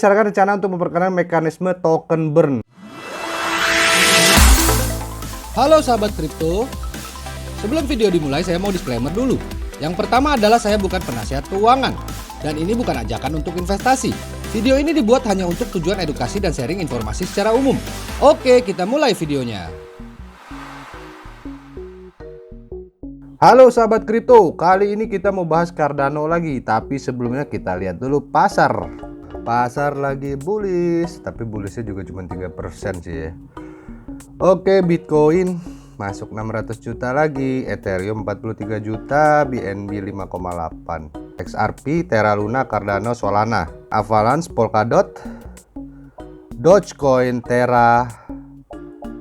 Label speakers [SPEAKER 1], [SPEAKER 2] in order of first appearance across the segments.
[SPEAKER 1] Bicarakan rencana untuk memperkenalkan mekanisme token burn.
[SPEAKER 2] Halo sahabat kripto, sebelum video dimulai saya mau disclaimer dulu. Yang pertama adalah saya bukan penasihat keuangan dan ini bukan ajakan untuk investasi. Video ini dibuat hanya untuk tujuan edukasi dan sharing informasi secara umum. Oke, kita mulai videonya.
[SPEAKER 1] Halo sahabat kripto, kali ini kita mau bahas Cardano lagi. Tapi sebelumnya kita lihat dulu pasar. Pasar lagi bullish, tapi bullishnya juga cuma 3% sih ya. Oke, Bitcoin masuk 600 juta lagi, Ethereum 43 juta, BNB 5,8, XRP, Terra Luna, Cardano, Solana, Avalanche, Polkadot, Dogecoin, Terra,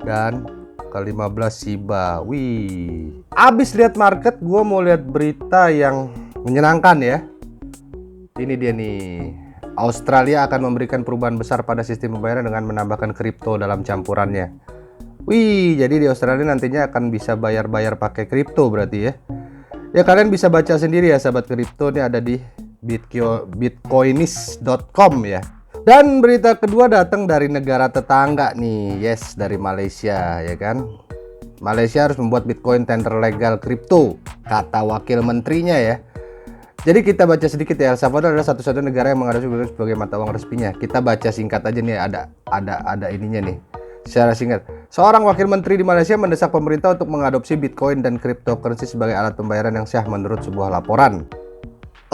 [SPEAKER 1] dan ke-15 Shiba. Wih, abis lihat market, gue mau lihat berita yang menyenangkan ya. Ini dia nih, Australia akan memberikan perubahan besar pada sistem pembayaran dengan menambahkan kripto dalam campurannya. Wih, jadi di Australia nantinya akan bisa bayar-bayar pakai kripto berarti ya. Ya kalian bisa baca sendiri ya sahabat kripto, ini ada di bitcoinis.com ya. Dan berita kedua datang dari negara tetangga nih, yes, dari Malaysia ya kan. Malaysia harus membuat Bitcoin tender legal kripto, kata wakil menterinya ya. Jadi kita baca sedikit ya. El Salvador adalah satu-satunya negara yang mengadopsi Bitcoin sebagai mata uang resminya. Kita baca singkat aja nih, ada ininya nih. Secara singkat, seorang wakil menteri di Malaysia mendesak pemerintah untuk mengadopsi Bitcoin dan cryptocurrency sebagai alat pembayaran yang sah menurut sebuah laporan.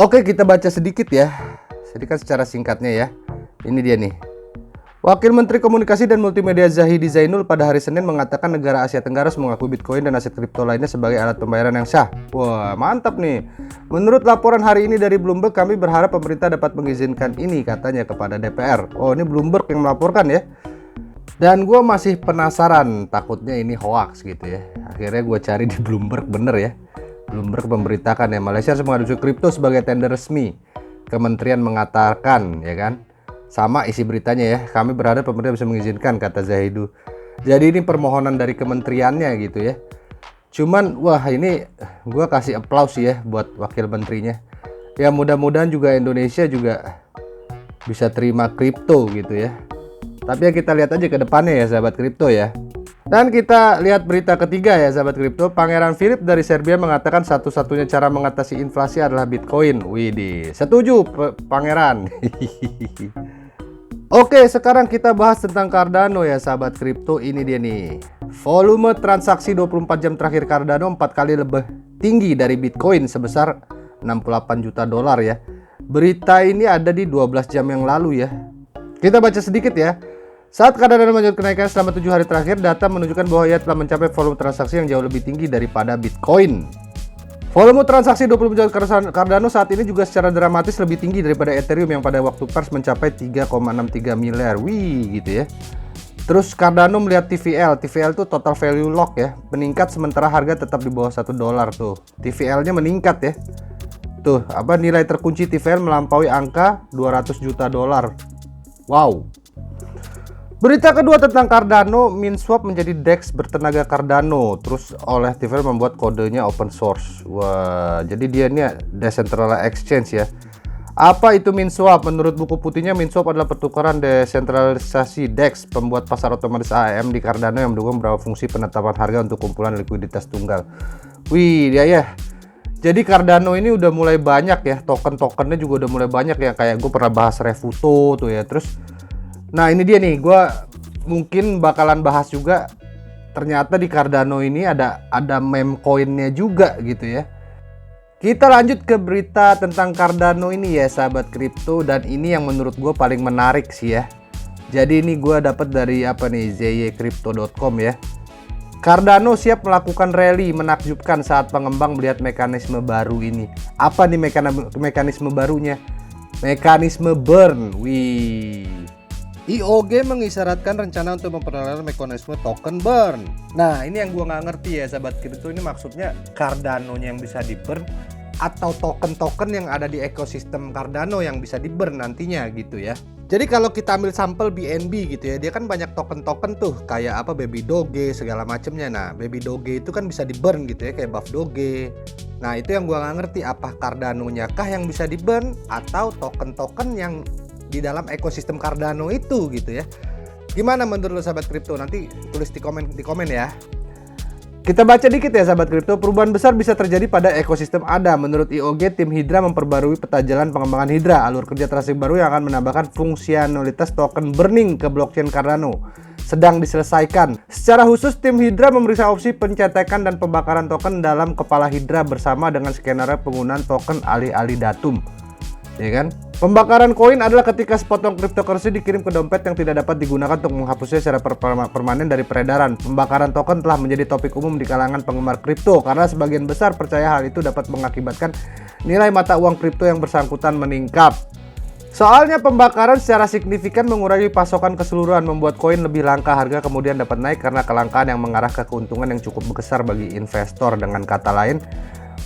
[SPEAKER 1] Oke, kita baca sedikit ya. Sedikit secara singkatnya ya. Ini dia nih. Wakil Menteri Komunikasi dan Multimedia Zahidi Zainul pada hari Senin mengatakan negara Asia Tenggara harus mengakui Bitcoin dan aset kripto lainnya sebagai alat pembayaran yang sah. Wah, mantap nih. Menurut laporan hari ini dari Bloomberg, kami berharap pemerintah dapat mengizinkan ini, katanya kepada DPR. Oh, ini Bloomberg yang melaporkan ya. Dan gue masih penasaran, takutnya ini hoax gitu ya. Akhirnya gue cari di Bloomberg, bener ya. Bloomberg memberitakan ya, Malaysia harus mengadopsi kripto sebagai tender resmi. Kementerian mengatakan ya kan. Sama isi beritanya ya, kami berharap pemerintah bisa mengizinkan, kata Zahidu. Jadi ini permohonan dari kementeriannya gitu ya. Cuman wah, ini gue kasih aplaus ya buat wakil menterinya. Ya mudah-mudahan juga Indonesia juga bisa terima kripto gitu ya. Tapi ya kita lihat aja ke depannya ya sahabat kripto ya. Dan kita lihat berita ketiga ya sahabat kripto. Pangeran Philip dari Serbia mengatakan satu-satunya cara mengatasi inflasi adalah Bitcoin. Widih, setuju Pangeran. Oke, sekarang kita bahas tentang Cardano ya sahabat kripto. Ini dia nih. Volume transaksi 24 jam terakhir Cardano 4 kali lebih tinggi dari Bitcoin sebesar 68 juta dolar ya. Berita ini ada di 12 jam yang lalu ya. Kita baca sedikit ya. Saat Cardano melanjutkan kenaikan selama 7 hari terakhir, data menunjukkan bahwa ia telah mencapai volume transaksi yang jauh lebih tinggi daripada Bitcoin. Volume transaksi 24 jam Cardano saat ini juga secara dramatis lebih tinggi daripada Ethereum yang pada waktu pers mencapai 3,63 miliar. Wih, gitu ya. Terus Cardano melihat TVL. TVL itu total value lock ya. Meningkat sementara harga tetap di bawah $1 tuh. TVL-nya meningkat ya. Tuh, nilai terkunci TVL melampaui angka 200 juta dolar. Wow. Berita kedua tentang Cardano, MinSwap menjadi DEX bertenaga Cardano. Terus oleh TVL membuat kodenya open source. Wah, jadi dia ini decentralized exchange ya. Apa itu MinSwap? Menurut buku putihnya, MinSwap adalah pertukaran desentralisasi DEX, pembuat pasar otomatis AMM di Cardano yang mendukung beberapa fungsi penetapan harga untuk kumpulan likuiditas tunggal. Wih, dia ya. Jadi Cardano ini udah mulai banyak ya, token-tokennya juga udah mulai banyak ya. Kayak gue pernah bahas Refuto tuh ya. Terus nah ini dia nih, gue mungkin bakalan bahas juga. Ternyata di Cardano ini ada meme coinnya juga gitu ya. Kita lanjut ke berita tentang Cardano ini ya sahabat kripto. Dan ini yang menurut gue paling menarik sih ya. Jadi ini gue dapat dari zycrypto.com ya. Cardano siap melakukan rally menakjubkan saat pengembang melihat mekanisme baru ini. Apa nih mekanisme barunya? Mekanisme burn. Wih. IOG mengisyaratkan rencana untuk memperkenalkan mekanisme token burn. Nah, ini yang gua nggak ngerti ya sahabat kripto, ini maksudnya Cardano-nya yang bisa di burn atau token-token yang ada di ekosistem Cardano yang bisa di burn nantinya gitu ya. Jadi kalau kita ambil sampel BNB gitu ya, dia kan banyak token-token tuh kayak Baby Doge segala macemnya. Nah, Baby Doge itu kan bisa di burn gitu ya, kayak Buff Doge. Nah, itu yang gua nggak ngerti, apa Cardano-nya kah yang bisa di burn atau token-token yang di dalam ekosistem Cardano itu gitu ya. Gimana menurut lo sahabat kripto? Nanti tulis di komen ya. Kita baca dikit ya sahabat kripto, perubahan besar bisa terjadi pada ekosistem ADA. Menurut IOG, tim Hydra memperbarui peta jalan pengembangan Hydra, alur kerja transaksi baru yang akan menambahkan fungsionalitas token burning ke blockchain Cardano sedang diselesaikan. Secara khusus, tim Hydra memeriksa opsi pencetakan dan pembakaran token dalam kepala Hydra bersama dengan skenario penggunaan token alih-alih datum. Ya kan? Pembakaran koin adalah ketika sepotong cryptocurrency dikirim ke dompet yang tidak dapat digunakan untuk menghapusnya secara permanen dari peredaran. Pembakaran token telah menjadi topik umum di kalangan penggemar kripto karena sebagian besar percaya hal itu dapat mengakibatkan nilai mata uang kripto yang bersangkutan meningkat. Soalnya pembakaran secara signifikan mengurangi pasokan keseluruhan, membuat koin lebih langka, harga kemudian dapat naik karena kelangkaan yang mengarah ke keuntungan yang cukup besar bagi investor. Dengan kata lain,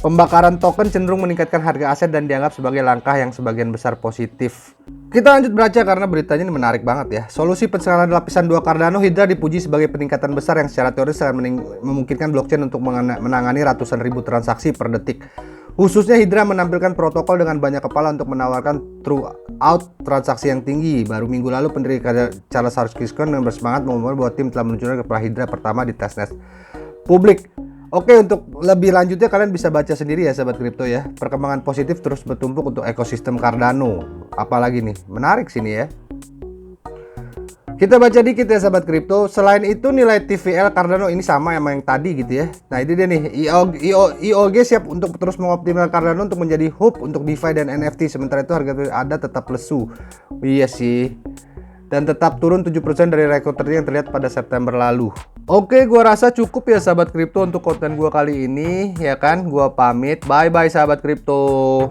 [SPEAKER 1] pembakaran token cenderung meningkatkan harga aset dan dianggap sebagai langkah yang sebagian besar positif. Kita lanjut baca karena beritanya ini menarik banget ya. Solusi pencernaan lapisan 2 Cardano, Hydra dipuji sebagai peningkatan besar yang secara teoris akan memungkinkan blockchain untuk menangani ratusan ribu transaksi per detik. Khususnya Hydra menampilkan protokol dengan banyak kepala untuk menawarkan throughput transaksi yang tinggi. Baru minggu lalu pendiri Charles Hoskinson yang bersemangat mengumumkan bahwa tim telah meluncurkan kepala Hydra pertama di testnet publik. Oke, untuk lebih lanjutnya kalian bisa baca sendiri ya sahabat kripto ya. Perkembangan positif terus bertumpuk untuk ekosistem Cardano. Apalagi nih, menarik sini ya. Kita baca dikit ya sahabat kripto. Selain itu nilai TVL Cardano ini sama sama yang tadi gitu ya. Nah ini dia nih, IOG siap untuk terus mengoptimalkan Cardano untuk menjadi hub untuk DeFi dan NFT. Sementara itu harga ADA tetap lesu. Iya sih. Dan tetap turun 7% dari rekor tertinggi yang terlihat pada September lalu. Oke, gua rasa cukup ya sahabat kripto untuk konten gua kali ini ya kan. Gua pamit. Bye bye sahabat kripto.